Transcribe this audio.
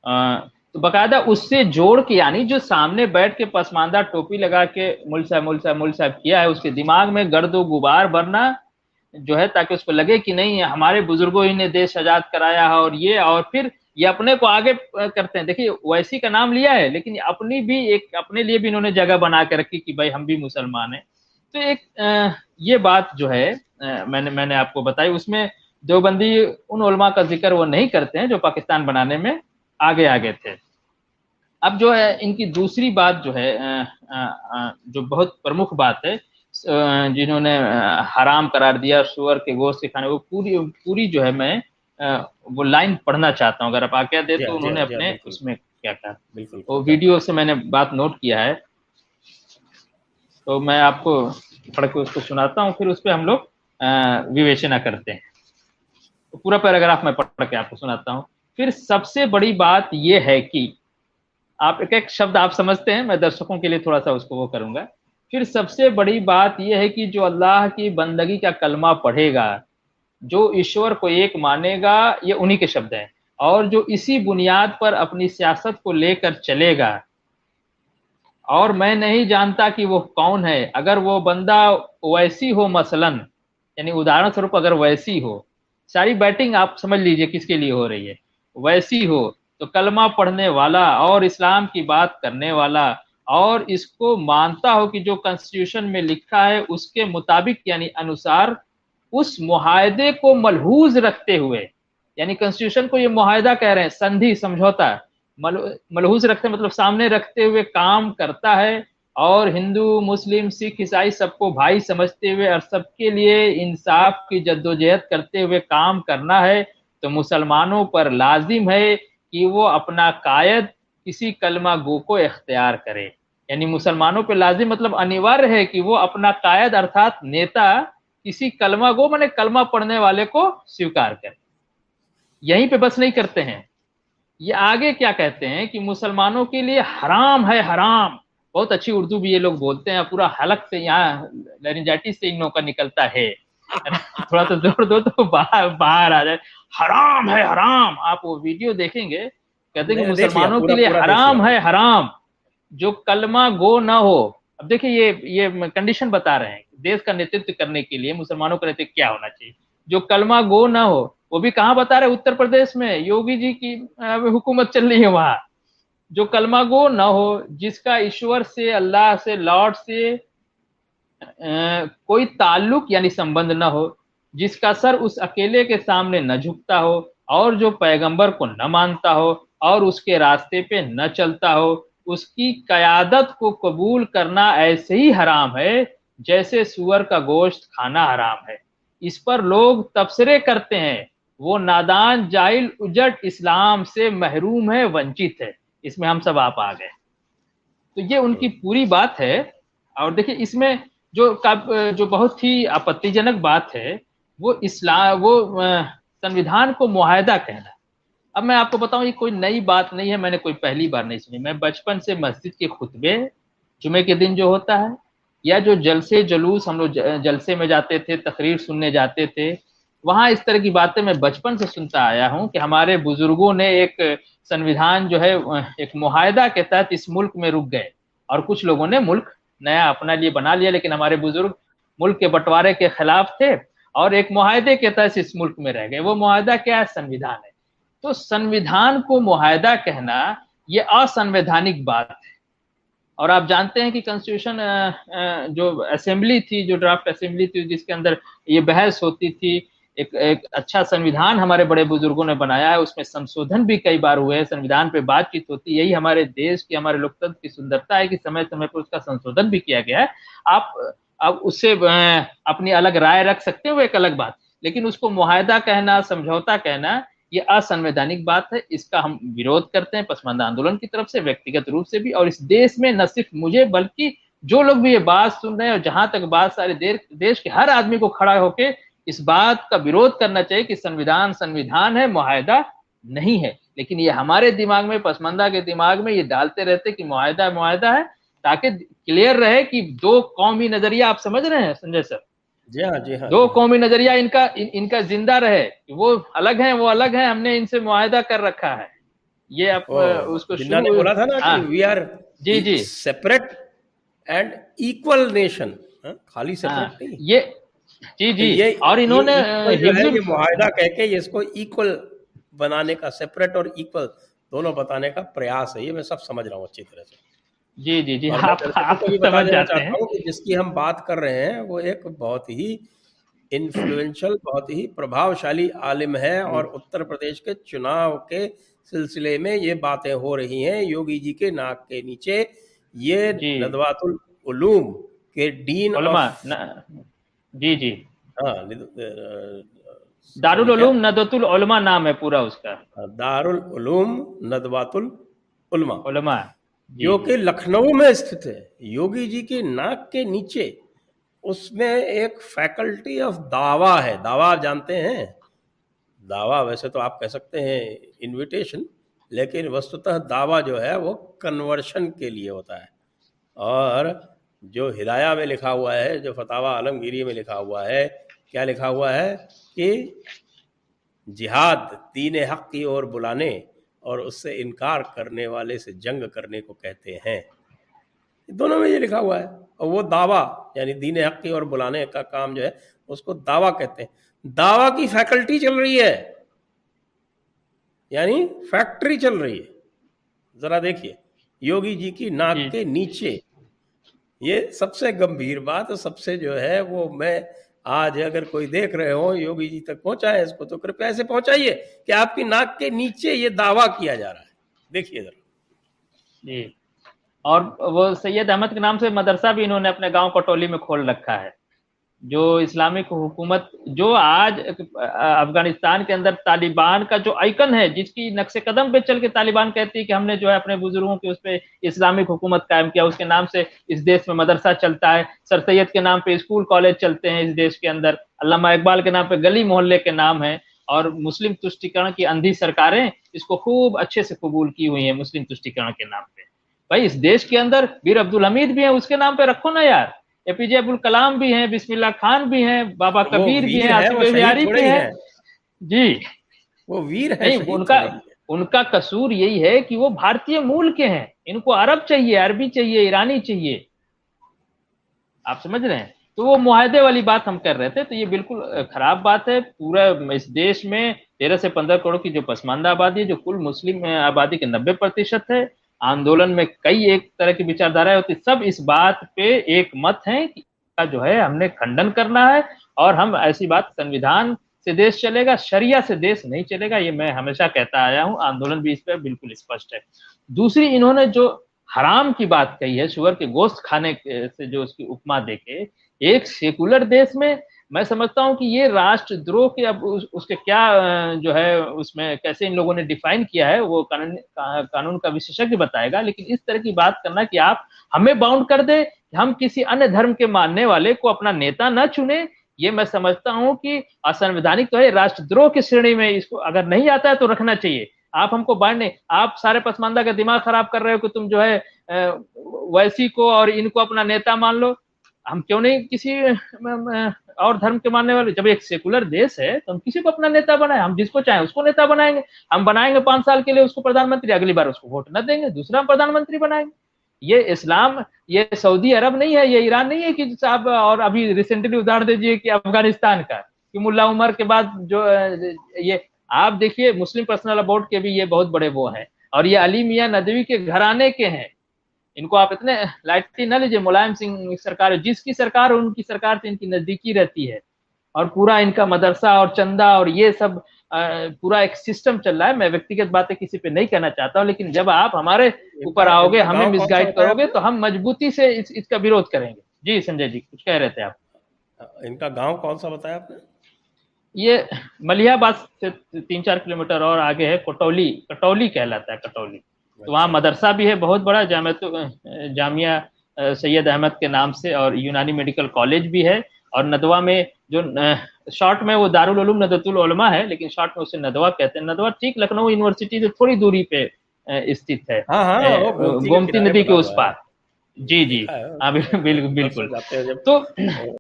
तो बकायदा उससे जोड़ के, यानी जो सामने बैठ के पसमानदा टोपी लगा के मुल साहब किया है, उसके दिमाग में गर्दो गुबार भरना जो है, ताकि उसको लगे कि नहीं हमारे बुजुर्गों ही ने देश आजाद कराया है, और फिर ये अपने को आगे करते हैं। देखिए ओवैसी का नाम लिया है, लेकिन अपनी भी एक, अपने लिए भी इन्होंने जगह बना के रखी कि भाई हम भी मुसलमान हैं। तो एक ये बात जो है मैंने मैंने आपको बताई, उसमें देवबंदी उन उलमा का जिक्र वो नहीं करते हैं जो पाकिस्तान बनाने में आगे आगे थे। अब जो है इनकी दूसरी बात जो है जो बहुत प्रमुख बात है, जिन्होंने हराम करार दिया सुअर के गोश्त के खाने, वो पूरी पूरी जो है मैं वो लाइन पढ़ना चाहता हूँ, अगर आप आज्ञा दे जी हाँ, तो। जी हाँ, उन्होंने जी हाँ, अपने बिल्कुल उसमें क्या कहा, बिल्कुल वो क्या वीडियो कहा। से मैंने बात नोट किया है, तो मैं आपको पढ़ के उसको सुनाता हूँ, फिर उस पर हम लोग विवेचना करते हैं। तो पूरा पैराग्राफ मैं पढ़ के आपको सुनाता हूँ। फिर सबसे बड़ी बात यह है कि, आप एक एक शब्द आप समझते हैं, मैं दर्शकों के लिए थोड़ा सा उसको वो करूंगा। फिर सबसे बड़ी बात यह है कि जो अल्लाह की बंदगी का कलमा पढ़ेगा, जो ईश्वर को एक मानेगा, ये उन्हीं के शब्द हैं, और जो इसी बुनियाद पर अपनी सियासत को लेकर चलेगा, और मैं नहीं जानता कि वो कौन है, अगर वो बंदा वैसी हो मसलन, यानी उदाहरण स्वरूप अगर वैसी हो, सारी बैटिंग आप समझ लीजिए किसके लिए हो रही है, वैसी हो, तो कलमा पढ़ने वाला और इस्लाम की बात करने वाला, और इसको मानता हो कि जो कॉन्स्टिट्यूशन में लिखा है उसके मुताबिक यानी अनुसार, उस मुआहदे को मलहूज रखते हुए, यानी कॉन्स्टिट्यूशन को ये मुआहदा कह रहे हैं, संधि समझौता, मलहूज रखते मतलब सामने रखते हुए काम करता है, और हिंदू मुस्लिम सिख ईसाई सबको भाई समझते हुए और सबके लिए इंसाफ की जद्दोजहद करते हुए काम करना है, तो मुसलमानों पर लाजिम है कि वो अपना कायद किसी कलमा गो को इख्तियार करे। यानी मुसलमानों पर लाजिम मतलब अनिवार्य है कि वो अपना कायद अर्थात नेता किसी कलमा गो माने कलमा पढ़ने वाले को स्वीकार करे। यहीं पे बस नहीं करते हैं, ये आगे क्या कहते हैं कि मुसलमानों के लिए हराम है, हराम। बहुत अच्छी उर्दू भी ये लोग बोलते हैं, पूरा हलक से यहाँ लैरिंजाइटिस से इन लोगों का निकलता है। थोड़ा सा जोर दो तो बाहर बाहर आ जाए। हराम है, हराम। आप वो वीडियो देखेंगे, कहते हैं कि मैंने देख लिया, मुसलमानों के पूरा लिए पूरा देख लिया हराम है, मैंने। हराम, जो कलमा गो ना हो। अब देखिए ये कंडीशन बता रहे हैं, देश का नेतृत्व करने के लिए मुसलमानों का नेतृत्व क्या होना चाहिए, जो कलमा गो ना हो। वो भी कहां बता रहे, उत्तर प्रदेश में योगी जी की हुकूमत चल रही है वहां। जो कलमा गो ना हो, जिसका ईश्वर से, अल्लाह से, लॉर्ड से कोई ताल्लुक यानी संबंध ना हो, जिसका सर उस अकेले के सामने न झुकता हो, और जो पैगंबर को न मानता हो और उसके रास्ते पे न चलता हो, उसकी कयादत को कबूल करना ऐसे ही हराम है जैसे सुअर का गोश्त खाना हराम है। इस पर लोग तबसरे करते हैं, वो नादान जाहिल उजट इस्लाम से महरूम है, वंचित है। इसमें हम सब आप आ गए। तो ये उनकी पूरी बात है। और देखिए इसमें जो बहुत ही आपत्तिजनक बात है, वो इस्लाम, वो संविधान को मुआहदा कहना। अब मैं आपको बताऊं, ये कोई नई बात नहीं है, मैंने कोई पहली बार नहीं सुनी। मैं बचपन से मस्जिद के खुतबे जुमे के दिन जो होता है, या जो जलसे जुलूस हम लोग जलसे में जाते थे, तकरीर सुनने जाते थे, वहां इस तरह की बातें मैं बचपन से सुनता आया हूं कि हमारे बुजुर्गों ने एक संविधान जो है एक मुआहदा के तहत इस मुल्क में रुक गए, और कुछ लोगों ने मुल्क नया अपना लिए बना लिया, लेकिन हमारे बुजुर्ग मुल्क के बंटवारे के खिलाफ थे और एक मुआहदे के तहत इस मुल्क में रह गए। वो मुआहदा क्या है? संविधान है। तो संविधान को मुआहदा कहना ये असंवैधानिक बात है। और आप जानते हैं कि कॉन्स्टिट्यूशन जो असेंबली थी, जो ड्राफ्ट असेंबली थी, जिसके अंदर ये बहस होती थी, एक अच्छा संविधान हमारे बड़े बुजुर्गों ने बनाया है, उसमें संशोधन भी कई बार हुए हैं, संविधान पे बातचीत होती है। यही हमारे देश की, हमारे लोकतंत्र की सुंदरता है कि समय समय पर उसका संशोधन भी किया गया है। आप अब उससे अपनी अलग राय रख सकते हो, एक अलग बात, लेकिन उसको मुआहदा कहना, समझौता कहना, ये असंवैधानिक बात है। इसका हम विरोध करते हैं पसमानदा आंदोलन की तरफ से, व्यक्तिगत रूप से भी। और इस देश में न सिर्फ मुझे, बल्कि जो लोग भी ये बात सुन रहे हैं, और जहां तक बात सारे देश के हर आदमी को खड़ा होकर इस बात का विरोध करना चाहिए कि संविधान संविधान है, मुआहदा नहीं है। लेकिन ये हमारे दिमाग में, पसमानदा के दिमाग में ये डालते रहते कि मुआहदा मुआहदा है, ताकि क्लियर रहे कि दो कौमी नजरिया, आप समझ रहे हैं संजय सर, जी हाँ, जी हाँ, दो जी हाँ। कौमी नजरिया इनका जिंदा रहे। वो अलग है, वो अलग है, हमने इनसे मुआहदा कर रखा है। ये आप उसको जिन्ना ने शुरू, बोला था ना कि वी आर जी जी सेपरेट एंड इक्वल नेशन, खाली हाँ सेपरेट नहीं। ये जी तो जी। और ये इन्होंने इक्वल जो है, हिब्जुल, ये मुआहदा कह के इसको इक्वल बनाने का, सेपरेट और इक्वल दोनों बताने का प्रयास है। ये मैं सब समझ रहा हूँ अच्छी तरह से। जी जी जी, और मैं दर्शकों आप को भी बता समझ देना जाते चाहता हैं। हूँ कि जिसकी हम बात कर रहे हैं वो एक बहुत ही इन्फ्लुएंशियल, बहुत ही प्रभावशाली आलिम है, जी और उत्तर प्रदेश के चुनाव के सिलसिले में ये बातें हो रही हैं योगी जी के नाक के नीचे। ये जी नदवातुल उलूम के डीन उलमा ऑफ, जी जी, हाँ, दारुल सॉरी क्या, उलूम नदवतुल उलमा नाम है पूरा उसका, दारुल उलूम नदवातुल उलमा, उलमा। जी जो जी कि लखनऊ में स्थित है, योगी जी के नाक के नीचे। उसमें एक फैकल्टी ऑफ दावा है। दावा आप जानते हैं? दावा वैसे तो आप कह सकते हैं इनविटेशन, लेकिन वस्तुतः दावा जो है वो कन्वर्शन के लिए होता है। और जो हिदाया में लिखा हुआ है, जो फतावा आलमगीरी में लिखा हुआ है, क्या लिखा हुआ है कि जिहाद दीन हक की ओर बुलाने और उससे इनकार करने वाले से जंग करने को कहते हैं। दोनों में ये लिखा हुआ है। और वो दावा, यानी दीन हक की ओर बुलाने का काम जो है उसको दावा कहते हैं। दावा की फैकल्टी चल रही है, यानी फैक्ट्री चल रही है। जरा देखिए, योगी जी की नाक जी के नीचे। ये सबसे गंभीर बात, सबसे जो है वो, मैं आज अगर कोई देख रहे हो योगी जी तक पहुंचाए इसको, तो कृपया ऐसे पहुंचाइए कि आपकी नाक के नीचे ये दावा किया जा रहा है। देखिए जरा। जी। और वो सैयद अहमद के नाम से मदरसा भी इन्होंने अपने गांव कटौली में खोल रखा है। जो इस्लामिक हुकूमत, जो आज अफगानिस्तान के अंदर तालिबान का जो आइकन है, जिसकी नक्शे कदम पे चल के तालिबान कहती है कि हमने जो है अपने बुजुर्गों के उस पे इस्लामिक हुकूमत कायम किया, उसके नाम से इस देश में मदरसा चलता है, सर सैयद के नाम पे स्कूल कॉलेज चलते हैं इस देश के अंदर, अल्लामा इकबाल के नाम पे गली मोहल्ले के नाम है। और मुस्लिम तुष्टिकरण की अंधी सरकारें इसको खूब अच्छे से कबूल की हुई है मुस्लिम तुष्टिकरण के नाम पे। भाई इस देश के अंदर बीर अब्दुल हमीद भी है, उसके नाम पे रखो ना यार। एपीजे अब्दुल कलाम भी हैं, बिस्मिल्लाह खान भी हैं, बाबा वो कबीर भी हैं, वीर है, आसिफ वो शहीद बिहारी थोड़े भी ही हैं। है। जी वो वीर है, नहीं, शहीद उनका थोड़े ही है। उनका कसूर यही है कि वो भारतीय मूल के हैं, इनको अरब चाहिए, अरबी चाहिए, ईरानी चाहिए। आप समझ रहे हैं? तो वो मुआहदे वाली बात हम कर रहे थे, तो ये बिल्कुल खराब बात है। पूरा इस देश में 13 से 15 करोड़ की जो पसमानदा आबादी है, जो कुल मुस्लिम आबादी के 90% है, आंदोलन में कई एक तरह की विचारधाराएं होती, सब इस बात पे एक मत है कि जो है हमने खंडन करना है। और हम ऐसी बात, संविधान से देश चलेगा, शरिया से देश नहीं चलेगा, ये मैं हमेशा कहता आया हूं। आंदोलन भी इस पर बिल्कुल स्पष्ट है। दूसरी, इन्होंने जो हराम की बात कही है, शुगर के गोश्त खाने से जो उसकी उपमा देके, एक सेकुलर देश में, मैं समझता हूं कि ये राष्ट्रद्रोह के, अब उसके क्या जो है उसमें कैसे इन लोगों ने डिफाइन किया है वो कानून का विशेषज्ञ बताएगा। लेकिन इस तरह की बात करना कि आप हमें बाउंड कर दे कि हम किसी अन्य धर्म के मानने वाले को अपना नेता न चुने, ये मैं समझता हूं कि असंवैधानिक तो है, राष्ट्रद्रोह की श्रेणी में इसको अगर नहीं आता है तो रखना चाहिए। आप हमको बांटने, आप सारे पसमानदा का दिमाग खराब कर रहे हो कि तुम जो है वैसी को और इनको अपना नेता मान लो। हम क्यों नहीं किसी और धर्म के मानने वाले, जब एक सेकुलर देश है तो हम किसी को अपना नेता बनाए, हम जिसको चाहे उसको नेता बनाएंगे। हम बनाएंगे 5 साल के लिए उसको प्रधानमंत्री, अगली बार उसको वोट न देंगे, दूसरा हम प्रधानमंत्री बनाएंगे। ये इस्लाम, ये सऊदी अरब नहीं है, ये ईरान नहीं है कि साहब। और अभी रिसेंटली उदाहरण दीजिए कि अफगानिस्तान का, कि मुल्ला उमर के बाद जो ये, आप देखिए मुस्लिम पर्सनल बोर्ड के भी ये बहुत बड़े वो हैं, और ये अली मियां नदवी के घराने के हैं। इनको आप इतने लाइटली न लीजिए। मुलायम सिंह सरकार, जिसकी सरकार उनकी सरकार से इनकी नजदीकी रहती है, और पूरा इनका मदरसा और चंदा और ये सब पूरा एक सिस्टम चल रहा है। मैं व्यक्तिगत बातें किसी पे नहीं कहना चाहता हूँ, लेकिन जब आप हमारे ऊपर इनका आओगे, इनका हमें गांव कौन सा मिसगाइड बताया करोगे, आपने? तो हम मजबूती से इसका विरोध करेंगे। जी संजय जी, कुछ कह रहे थे आप? इनका गांव कौन सा बताया आपने? ये मलिहाबाद से 3-4 किलोमीटर और आगे है, कटौली, कटौली कहलाता है, कटौली। तो वहाँ अच्छा अच्छा। मदरसा भी है बहुत बड़ा, जामिया सैयद अहमद के नाम से, और यूनानी मेडिकल कॉलेज भी है। और नदवा में जो शॉर्ट में वो दारुल उलूम नदवतुल उलमा है, लेकिन शॉर्ट में उसे नदवा कहते हैं। नदवा ठीक लखनऊ यूनिवर्सिटी से थोड़ी दूरी पे स्थित है, हाँ हाँ, वो गोमती के गोमती किनारे नदी के बना उस हुआ है। पार। जी जी देखा है, हाँ, बिल्कुल अक्सर बिल्कुल। जाते हैं तो जब